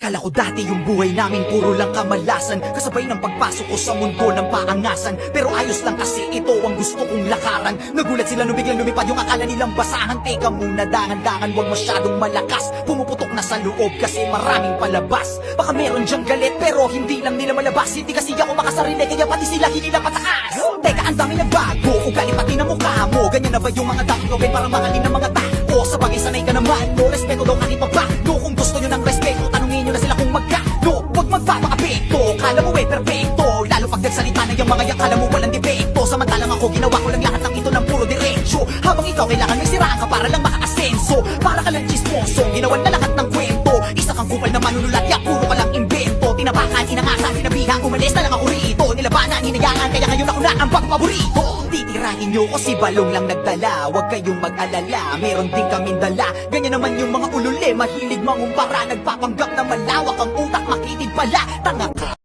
Akala ko dati yung buhay namin puro lang kamalasan, kasabay ng pagpasok ko sa mundo ng paangasan. Pero ayos lang kasi ito ang gusto kong lakaran. Nagulat sila nung biglang lumipad yung akala nilang basahan. Teka muna, dangan-dangan, huwag masyadong malakas. Pumuputok na sa loob kasi maraming palabas. Baka meron dyang galit pero hindi lang nila malabas. Hindi kasi ako makasarili kaya pati sila hinila patakas. Teka, ang dami nagbago, ugali pati na mukha mo. Ganyan na ba yung mga dapat gawin para mahalin ng mga tao? Sa bagay sanay ka naman, no respeto daw kahit pa ba. No, kung gusto nyo ng respeto, tanungin nyo na sila kung magkano. Huwag magpapakapekto, kala mo perfecto. Lalo pag nagsalita na yung mga yakala mo walang depekto. Samantalang ako ginawa ko lang lahat ng ito ng puro diretsyo. Habang ikaw kailangan may siraan ka para lang makaasenso. Para ka lang chismoso, ginawan na lahat ng kwento. Isa kang kupal na manunulat, ya puro ka lang invento. Tinapakan, inangasan, sinabihan, umalis na lang ako rito. Nilabanan, hinayangan, kaya ngayon ako na ang paborito. Titirahin nyo ko si Balong lang nagdala. Huwag kayong mag-alala, meron din kaming dala. Ganyan naman yung mga ulule, mahilig mangumpara. Nagpapanggap na malawak ang utak, makitid pala.